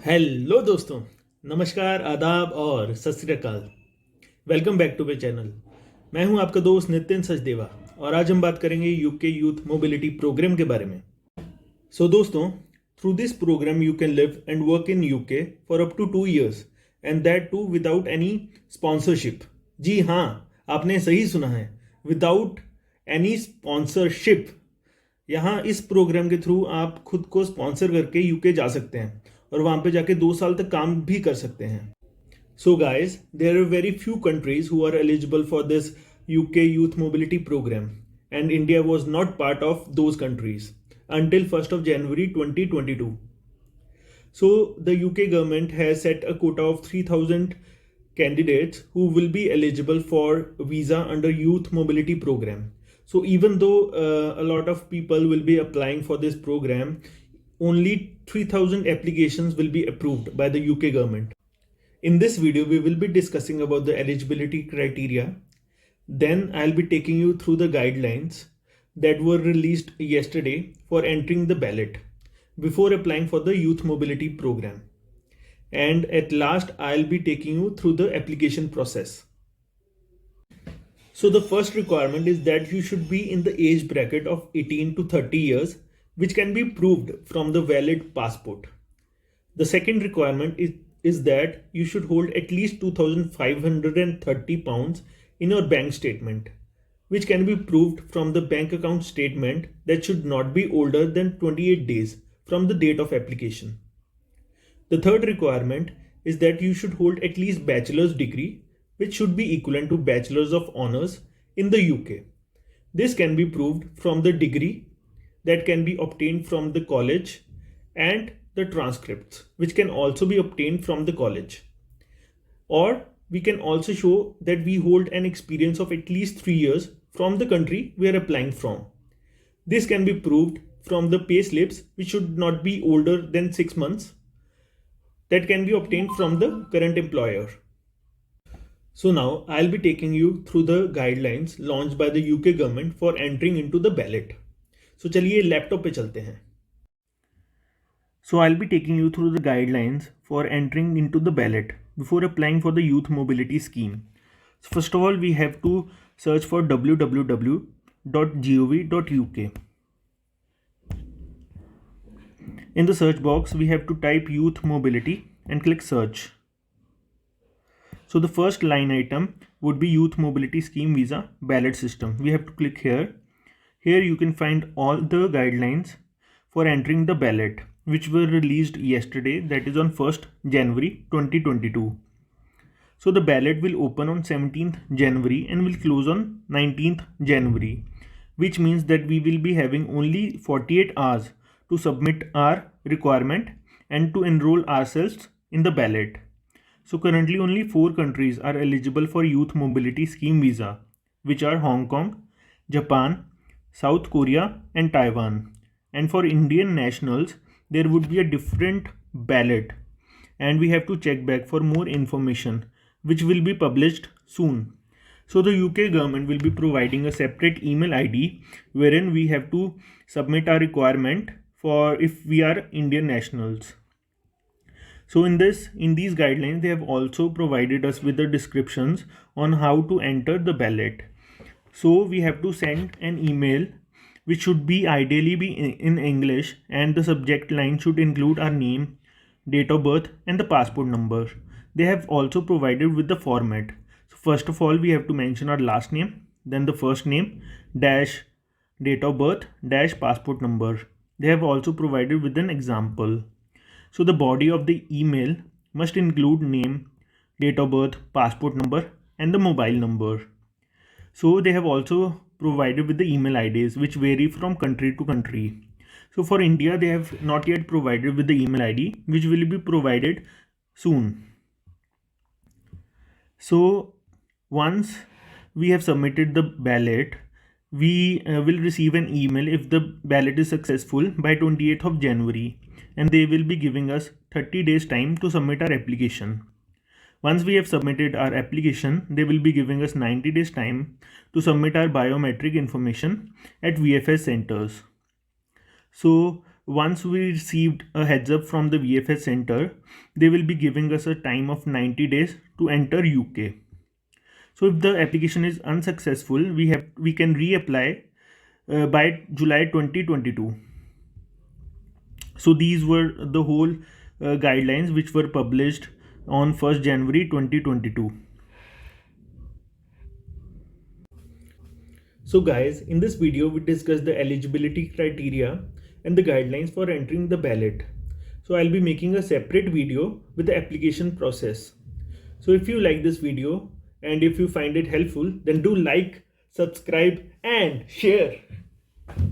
Hello दोस्तों, नमस्कार, आदाब और Sat Sri Akal. Welcome back to my channel. मैं हूं आपका दोस्त नितिन सचदेवा और आज हम बात करेंगे यूके यूथ मोबिलिटी प्रोग्राम के बारे में। दोस्तों, through this programme you can live and work in UK for up to 2 years and that too without any sponsorship. जी हाँ, आपने सही सुना है, विदाउट एनी स्पॉन्सरशिप। यहाँ इस प्रोग्राम के थ्रू आप खुद को स्पॉन्सर करके यूके जा सकते हैं और वहाँ पे जाके 2 साल तक काम भी कर सकते हैं। So guys, there are very few countries who are eligible for this UK youth mobility programme and India was not part of those countries until 1st of January 2022. So the UK government has set a quota of 3,000 candidates who will be eligible for visa under youth mobility program. So even though a lot of people will be applying for this program, only 3,000 applications will be approved by the UK government. In this video, we will be discussing about the eligibility criteria. Then I'll be taking you through the guidelines that were released yesterday for entering the ballot before applying for the youth mobility program. And at last, I'll be taking you through the application process. So the first requirement is that you should be in the age bracket of 18 to 30 years, which can be proved from the valid passport. The second requirement is that you should hold at least 2,530 pounds in your bank statement, which can be proved from the bank account statement that should not be older than 28 days from the date of application. The third requirement is that you should hold at least bachelor's degree, which should be equivalent to bachelor's of honors in the UK. This can be proved from the degree that can be obtained from the college and the transcripts, which can also be obtained from the college. Or we can also show that we hold an experience of at least 3 years from the country we are applying from. This can be proved from the pay slips, which should not be older than 6 months, that can be obtained from the current employer. So now I'll be taking you through the guidelines launched by the UK government for entering into the ballot. So चलिए laptop पे चलते हैं. So I'll be taking you through the guidelines for entering into the ballot before applying for the youth mobility scheme. So first of all, we have to search for www.gov.uk. In the search box, we have to type youth mobility and click search. So the first line item would be youth mobility scheme visa ballot system. We have to click here. Here you can find all the guidelines for entering the ballot, which were released yesterday, that is on 1st January 2022. So the ballot will open on 17th January and will close on 19th January, which means that we will be having only 48 hours to submit our requirement and to enroll ourselves in the ballot. So currently only 4 countries are eligible for youth mobility scheme visa, which are Hong Kong, Japan, South Korea and Taiwan. And for Indian nationals, there would be a different ballot and we have to check back for more information, which will be published soon. So the UK government will be providing a separate email ID wherein we have to submit our requirement for if we are Indian nationals. So in these guidelines, they have also provided us with the descriptions on how to enter the ballot. So we have to send an email which should be ideally be in English, and the subject line should include our name, date of birth and the passport number. They have also provided with the format. So first of all, we have to mention our last name, then the first name, dash date of birth, dash passport number. They have also provided with an example. So the body of the email must include name, date of birth, passport number and the mobile number. So they have also provided with the email IDs, which vary from country to country. So for India, they have not yet provided with the email ID, which will be provided soon. So once we have submitted the ballot, we will receive an email if the ballot is successful by 28th of January, and they will be giving us 30 days time to submit our application. Once we have submitted our application, they will be giving us 90 days time to submit our biometric information at VFS centers. So once we received a heads up from the VFS center, they will be giving us a time of 90 days to enter UK. So if the application is unsuccessful, we can reapply by July 2022. So these were the whole guidelines which were published on 1st January 2022. So guys, in this video we discussed the eligibility criteria and the guidelines for entering the ballot. So I'll be making a separate video with the application process. So if you like this video and if you find it helpful, then do like, subscribe and share.